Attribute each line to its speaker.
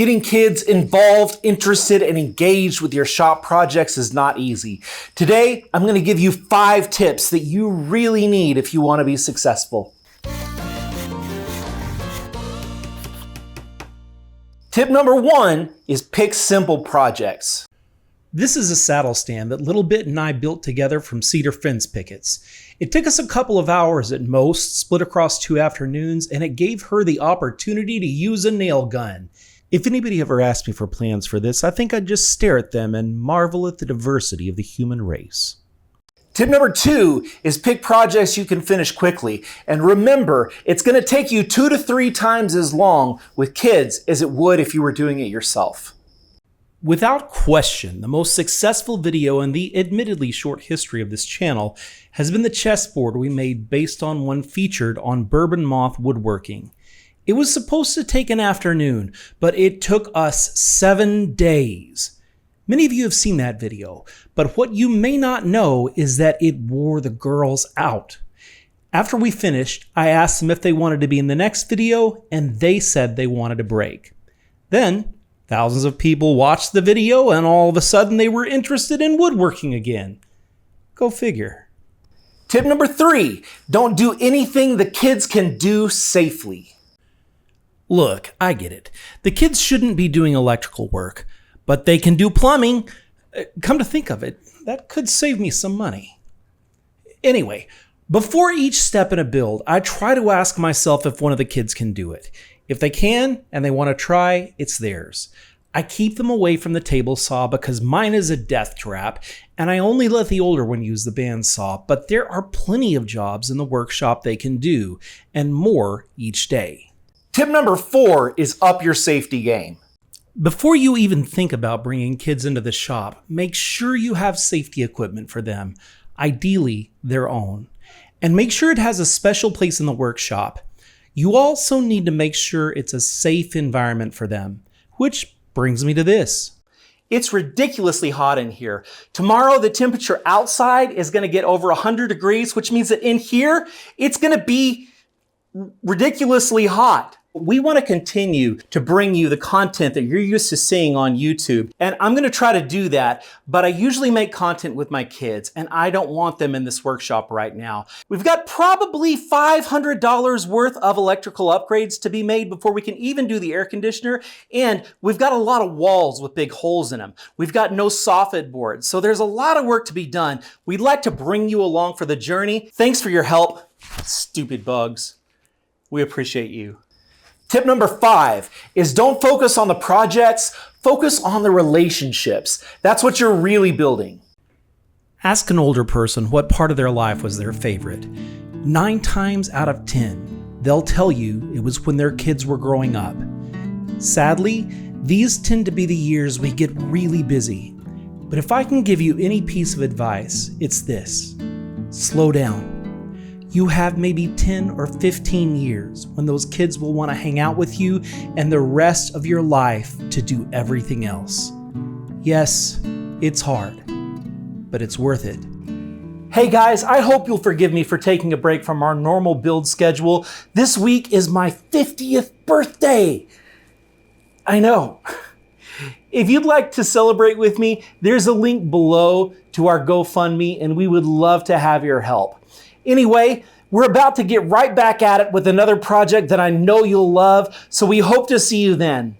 Speaker 1: Getting kids involved, interested, and engaged with your shop projects is not easy. Today, I'm going to give you 5 tips that you really need if you want to be successful. Tip number 1 is pick simple projects.
Speaker 2: This is a saddle stand that Little Bit and I built together from cedar fence pickets. It took us a couple of hours at most, split across 2 afternoons, and it gave her the opportunity to use a nail gun. If anybody ever asked me for plans for this, I think I'd just stare at them and marvel at the diversity of the human race.
Speaker 1: Tip number 2 is pick projects you can finish quickly. And remember, it's going to take you 2 to 3 times as long with kids as it would if you were doing it yourself.
Speaker 2: Without question, the most successful video in the admittedly short history of this channel has been the chessboard we made based on one featured on bourbon moth woodworking. It was supposed to take an afternoon, but it took us 7 days. Many of you have seen that video, but what you may not know is that it wore the girls out. After we finished, I asked them if they wanted to be in the next video, and they said they wanted a break. Then, thousands of people watched the video, and all of a sudden they were interested in woodworking again. Go figure.
Speaker 1: Tip number 3, don't do anything the kids can do safely.
Speaker 2: Look, I get it. The kids shouldn't be doing electrical work, but they can do plumbing. Come to think of it, that could save me some money. Anyway, before each step in a build, I try to ask myself if one of the kids can do it. If they can and they want to try, it's theirs. I keep them away from the table saw because mine is a death trap, and I only let the older one use the bandsaw, but there are plenty of jobs in the workshop they can do, and more each day.
Speaker 1: Tip number 4 is up your safety game.
Speaker 2: Before you even think about bringing kids into the shop, make sure you have safety equipment for them, ideally their own, and make sure it has a special place in the workshop. You also need to make sure it's a safe environment for them, which brings me to this.
Speaker 1: It's ridiculously hot in here. Tomorrow, the temperature outside is going to get over 100 degrees, which means that in here, it's going to be ridiculously hot. We want to continue to bring you the content that you're used to seeing on YouTube. And I'm going to try to do that, but I usually make content with my kids and I don't want them in this workshop right now. We've got probably $500 worth of electrical upgrades to be made before we can even do the air conditioner. And we've got a lot of walls with big holes in them. We've got no soffit boards. So there's a lot of work to be done. We'd like to bring you along for the journey. Thanks for your help, stupid bugs. We appreciate you. Tip number 5 is don't focus on the projects, focus on the relationships. That's what you're really building.
Speaker 2: Ask an older person what part of their life was their favorite. 9 times out of 10, they'll tell you it was when their kids were growing up. Sadly, these tend to be the years we get really busy. But if I can give you any piece of advice, it's this: slow down. You have maybe 10 or 15 years when those kids will want to hang out with you and the rest of your life to do everything else. Yes, it's hard, but it's worth it.
Speaker 1: Hey guys, I hope you'll forgive me for taking a break from our normal build schedule. This week is my 50th birthday. I know. If you'd like to celebrate with me, there's a link below to our GoFundMe and we would love to have your help. Anyway, we're about to get right back at it with another project that I know you'll love, so we hope to see you then.